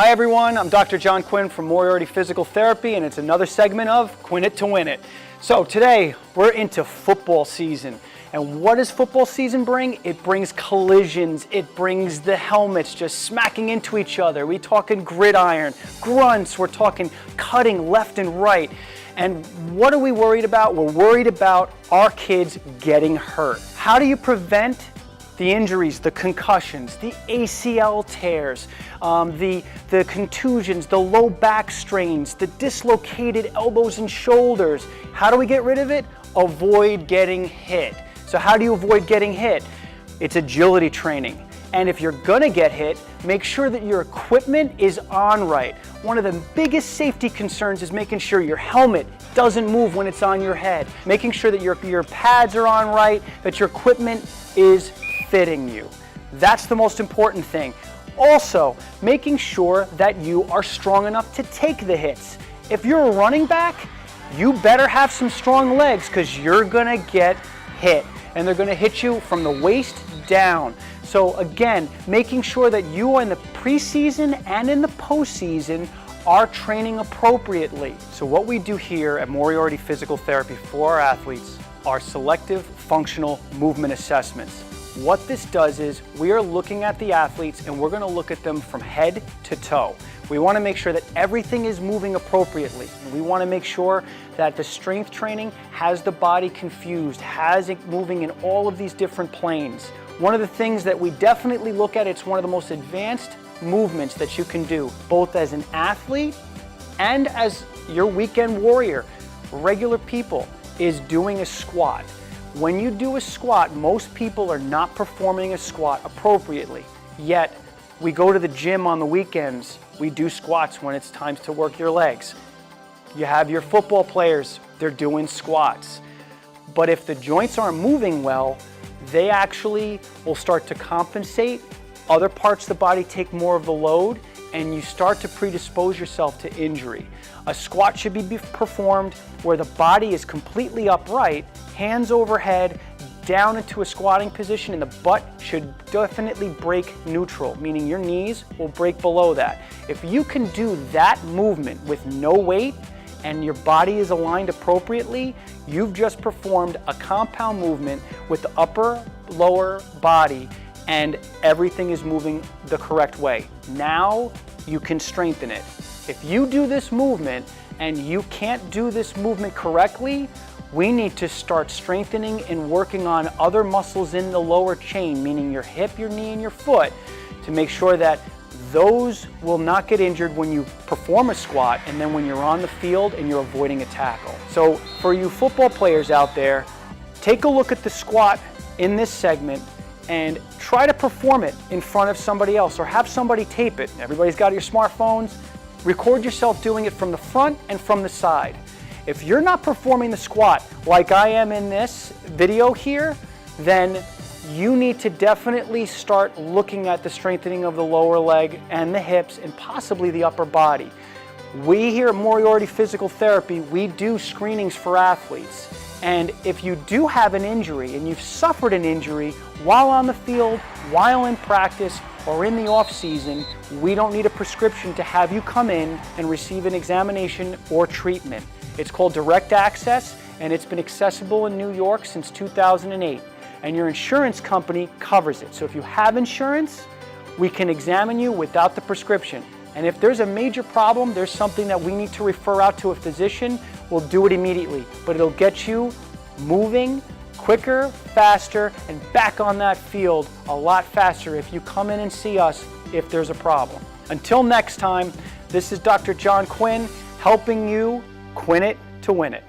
Hi everyone, I'm Dr. John Quinn from Moriarty Physical Therapy, and it's another segment of Quinn It to Win It. So today we're into football season, and what does football season bring? It brings collisions, it brings the helmets just smacking into each other. We're talking gridiron, grunts, we're talking cutting left and right. And what are we worried about? We're worried about our kids getting hurt. How do you prevent the injuries, the concussions, the ACL tears, the contusions, the low back strains, the dislocated elbows and shoulders? How do we get rid of it? Avoid getting hit. So how do you avoid getting hit? It's agility training. And if you're gonna get hit, make sure that your equipment is on right. One of the biggest safety concerns is making sure your helmet doesn't move when it's on your head. Making sure that your pads are on right, that your equipment is fitting you. That's the most important thing. Also, making sure that you are strong enough to take the hits. If you're a running back, you better have some strong legs because you're gonna get hit. And they're gonna hit you from the waist down. So again, making sure that you in the preseason and in the postseason are training appropriately. So what we do here at Moriarty Physical Therapy for our athletes are selective functional movement assessments. What this does is we are looking at the athletes and we're going to look at them from head to toe. We want to make sure that everything is moving appropriately. And we want to make sure that the strength training has the body confused, has it moving in all of these different planes. One of the things that we definitely look at, it's one of the most advanced movements that you can do, both as an athlete and as your weekend warrior. Regular people is doing a squat. When you do a squat, most people are not performing a squat appropriately. Yet, we go to the gym on the weekends, we do squats when it's time to work your legs. You have your football players, they're doing squats. But if the joints aren't moving well, they actually will start to compensate. Other parts of the body take more of the load, and you start to predispose yourself to injury. A squat should be performed where the body is completely upright, hands overhead, down into a squatting position, and the butt should definitely break neutral, meaning your knees will break below that. If you can do that movement with no weight and your body is aligned appropriately, you've just performed a compound movement with the upper, lower body, and everything is moving the correct way. Now you can strengthen it. If you do this movement and you can't do this movement correctly, we need to start strengthening and working on other muscles in the lower chain, meaning your hip, your knee, and your foot, to make sure that those will not get injured when you perform a squat and then when you're on the field and you're avoiding a tackle. So for you football players out there, take a look at the squat in this segment and try to perform it in front of somebody else or have somebody tape it. Everybody's got your smartphones. Record yourself doing it from the front and from the side. If you're not performing the squat like I am in this video here, then you need to definitely start looking at the strengthening of the lower leg and the hips and possibly the upper body. We here at Moriarty Physical Therapy, we do screenings for athletes. And if you do have an injury and you've suffered an injury while on the field, while in practice, or in the off season, we don't need a prescription to have you come in and receive an examination or treatment. It's called direct access, and it's been accessible in New York since 2008. And your insurance company covers it. So if you have insurance, we can examine you without the prescription. And if there's a major problem, there's something that we need to refer out to a physician, we'll do it immediately. But it'll get you moving quicker, faster, and back on that field a lot faster if you come in and see us if there's a problem. Until next time, this is Dr. John Quinn helping you Quinn it to win it.